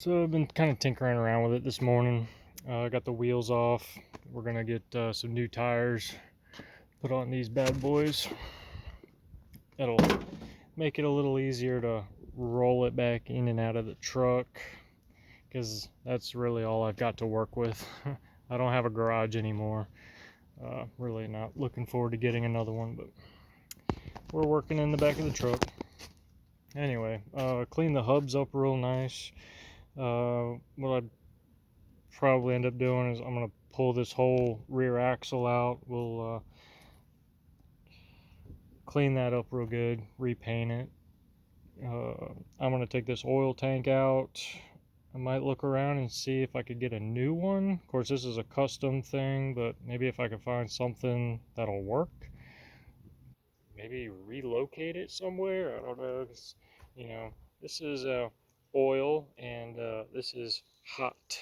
So I've been kind of tinkering around with it this morning. I got the wheels off. We're gonna get some new tires put on these bad boys. That'll make it a little easier to roll it back in and out of the truck, because that's really all I've got to work with. I don't have a garage anymore. Really not looking forward to getting another one, but we're working in the back of the truck. Anyway, clean the hubs up real nice. What I'd probably end up doing is I'm going to pull this whole rear axle out. We'll clean that up real good, repaint it. I'm going to take this oil tank out. I might look around and see if I could get a new one. Of course, this is a custom thing, but maybe if I could find something that'll work, maybe relocate it somewhere. I don't know. This is oil, and this is hot.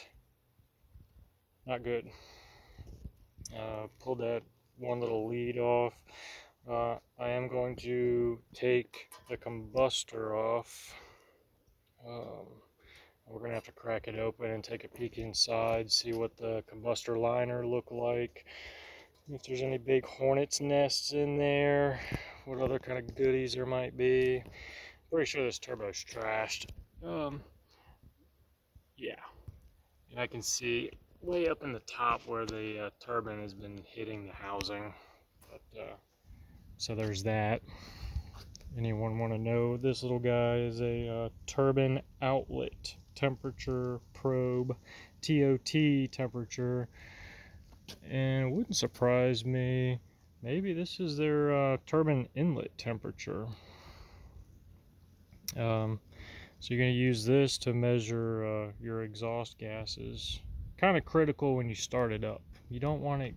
Not good. Pulled that one little lead off. I am going to take the combustor off. We're going to have to crack it open and take a peek inside, see what the combustor liner look like, if there's any big hornet's nests in there, what other kind of goodies there might be. Pretty sure this turbo's trashed. Yeah, and I can see way up in the top where the turbine has been hitting the housing. But so there's that. Anyone want to know, this little guy is a turbine outlet temperature probe, TOT temperature, and it wouldn't surprise me, maybe this is their turbine inlet temperature. So you're going to use this to measure your exhaust gases. Kind of critical when you start it up. You don't want it,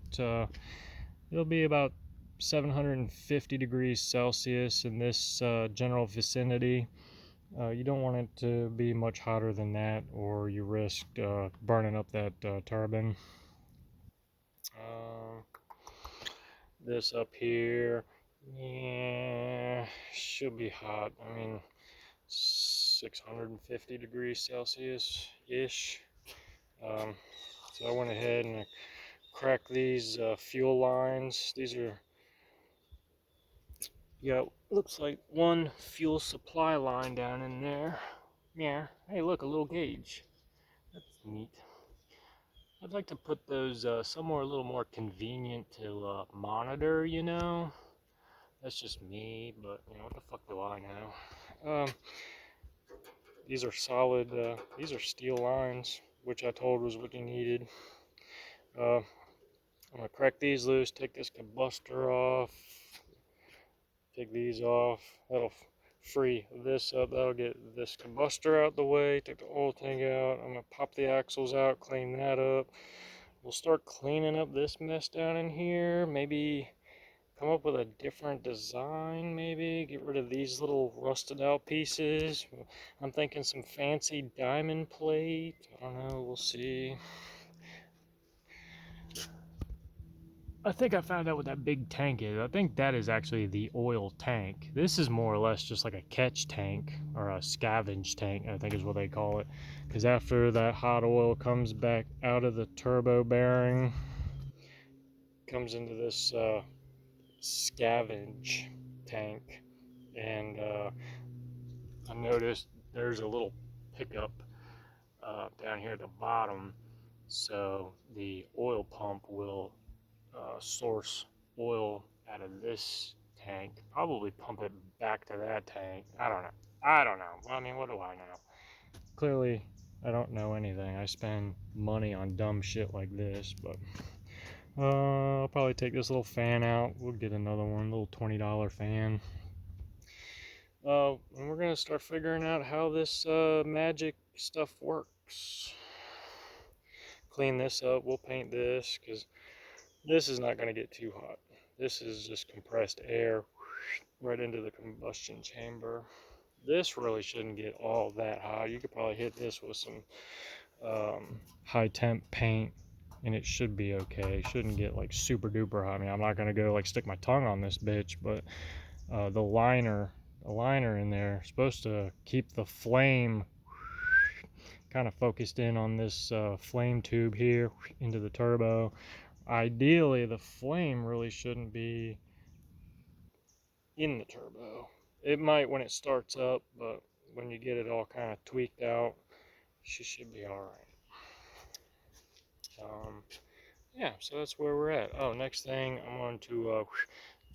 it'll be about 750 degrees Celsius in this general vicinity. You don't want it to be much hotter than that, or you risk burning up that turbine. This up here, yeah, should be hot. I mean, 650 degrees Celsius ish. So I went ahead and cracked these fuel lines. These are, yeah, looks like one fuel supply line down in there. Yeah, hey, look, a little gauge. That's neat. I'd like to put those somewhere a little more convenient to monitor, you know. That's just me, but you know, what the fuck do I know? These are solid, these are steel lines, which I told was what you needed. I'm gonna crack these loose, take this combustor off, take these off. That'll free this up. That'll get this combustor out the way. Take the oil tank out. I'm gonna pop the axles out, clean that up. We'll start cleaning up this mess down in here. Maybe come up with a different design, maybe get rid of these little rusted out pieces. I'm thinking some fancy diamond plate. I don't know, we'll see. I think I found out what that big tank is. I think that is actually the oil tank. This is more or less just like a catch tank, or a scavenge tank, I think is what they call it. Because after that hot oil comes back out of the turbo bearing, comes into this scavenge tank. And I noticed there's a little pickup down here at the bottom, so the oil pump will source oil out of this tank, probably pump it back to that tank. I don't know. I mean, what do I know? Clearly, I don't know anything. I spend money on dumb shit like this, but I'll probably take this little fan out. We'll get another one, little $20 fan. And we're gonna start figuring out how this magic stuff works. Clean this up. We'll paint this, because this is not going to get too hot. This is just compressed air right into the combustion chamber. This really shouldn't get all that hot. You could probably hit this with some high temp paint and it should be okay. It shouldn't get like super duper hot. I mean, I'm not going to go like stick my tongue on this bitch, but the liner in there is supposed to keep the flame kind of focused in on this flame tube here into the turbo. Ideally, the flame really shouldn't be in the turbo. It might when it starts up, but when you get it all kind of tweaked out, she should be all right. Yeah, so that's where we're at. Oh, next thing, I'm going to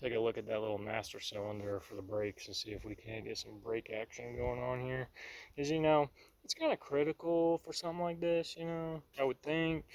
take a look at that little master cylinder for the brakes and see if we can't get some brake action going on here. Because, you know, it's kind of critical for something like this, you know, I would think.